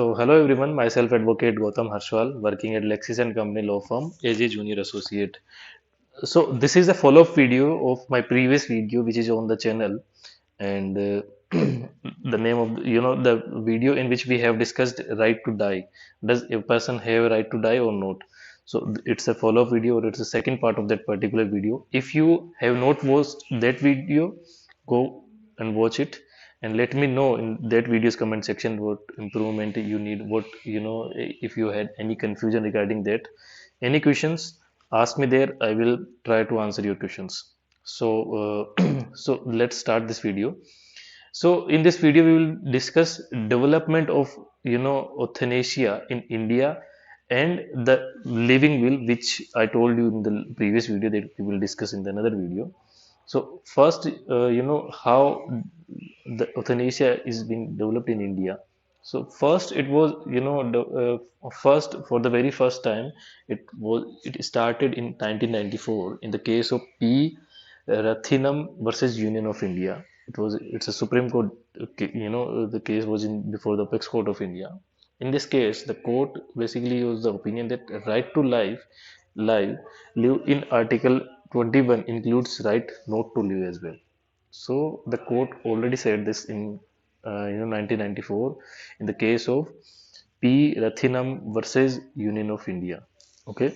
So, hello everyone, myself Advocate Gautam Harshwal, working at LEXIS and Company Law Firm as a Junior Associate. So, this is a follow-up video of my previous video, which is on the channel, and the name of the video in which we have discussed right to die. Does a person have a right to die or not? So, it's a follow-up video, or it's the second part of that particular video. If you have not watched that video, go and watch it and let me know in that video's comment section what improvement you need, what if you had any confusion regarding that, any questions, ask me there. I will try to answer your questions. So so let's start this video. So in this video we will discuss development of euthanasia in India and the living will, which I told you in the previous video that we will discuss in the another video. So first, how the euthanasia is being developed in India. So first, it was first for the very first time, it started in 1994 in the case of P. Rathinam versus Union of India. It's a Supreme Court. The case was in before the Apex Court of India. In this case, the court basically was the opinion that right to life, live in Article 21 includes right not to live as well. So the court already said this in 1994 in the case of P. Rathinam versus Union of India. Okay.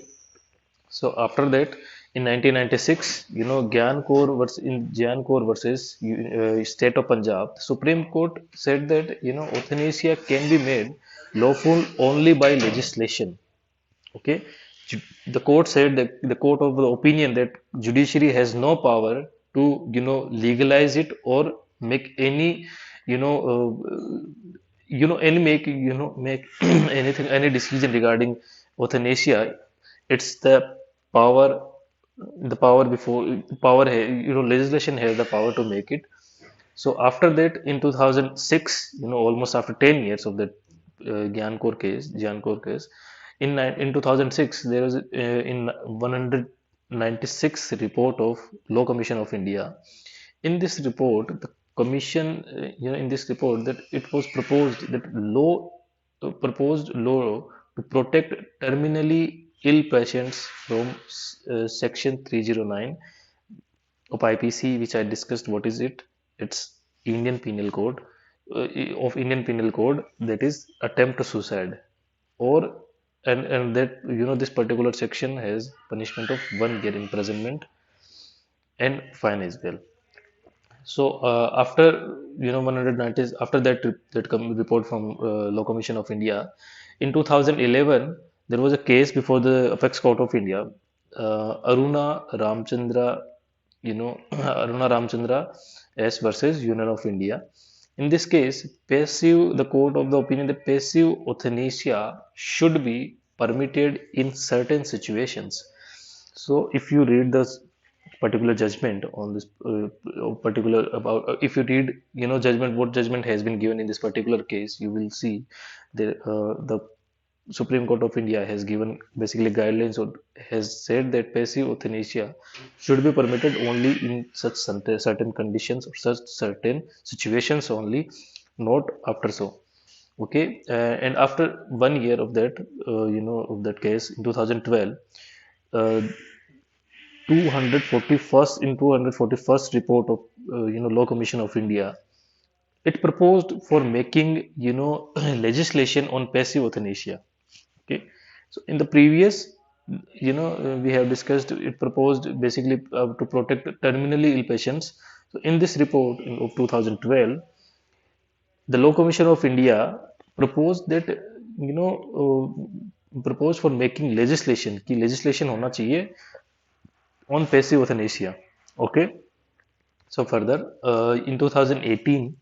So after that, in 1996, Gyan Kaur versus State of Punjab, the Supreme Court said that euthanasia can be made lawful only by legislation. Okay, the court said that the court of the opinion that judiciary has no power to legalize it or make any you know any make anything, any decision regarding euthanasia. It's power the power before power legislation has the power to make it. So after that, in 2006, almost after 10 years of that Gyan Kaur case, in 2006, there was in 196 report of Law Commission of India. In this report, the commission, in this report, that it was proposed that proposed law to protect terminally ill patients from Section 309 of IPC, which I discussed. What is it? It's Indian Penal Code Indian Penal Code, that is attempt to suicide, or and that this particular section has punishment of 1 year imprisonment and fine as well. So after 190s, after that report from Law Commission of India, in 2011 there was a case before the Apex Court of India. Aruna Ramchandra, Aruna Ramchandra S versus Union of India. In this case, the court of the opinion that passive euthanasia should be permitted in certain situations. So if you read this particular judgment on this particular about if you read judgment, what judgment has been given in this particular case, you will see the Supreme Court of India has given basically guidelines, or has said that passive euthanasia should be permitted only in such certain conditions or such certain situations only, not after so. Okay, and after 1 year of that, of that case in 2012, uh, 241st in 241st report of Law Commission of India, it proposed for making legislation on passive euthanasia. Okay, so in the previous, we have discussed, it proposed basically to protect terminally ill patients. So in this report of 2012, the Law Commission of India proposed that proposed for making legislation कि legislation होना चाहिए on passive euthanasia. Okay, so further, in 2018,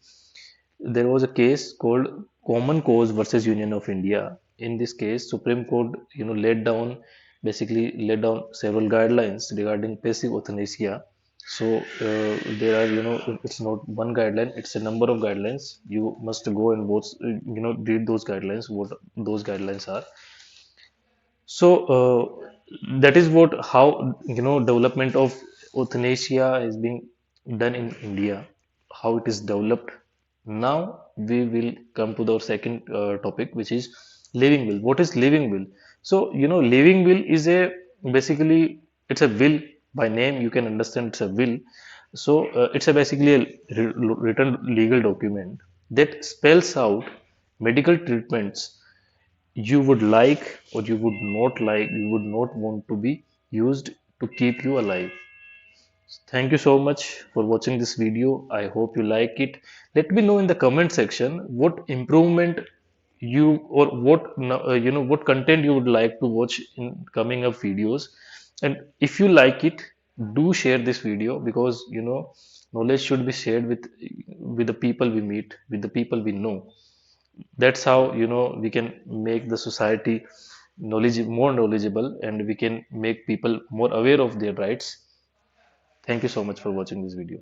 there was a case called Common Cause versus Union of India. In this case, Supreme Court, laid down several guidelines regarding passive euthanasia. So there are, it's not one guideline; it's a number of guidelines. You must go and watch, read those guidelines. What those guidelines are. So that is what how development of euthanasia is being done in India, how it is developed now. we will come to the second topic, which is living will. What is living will? So, living will is a basically it's a will by name. You can understand it's a will. So, it's a basically a written legal document that spells out medical treatments you would like or you would not want to be used to keep you alive. Thank you so much for watching this video. I hope you like it. Let me know in the comment section what improvement you or what content you would like to watch in coming up videos. And if you like it, do share this video because knowledge should be shared with the people we meet, with the people we know. That's how we can make the society more knowledgeable, and we can make people more aware of their rights. Thank you so much for watching this video.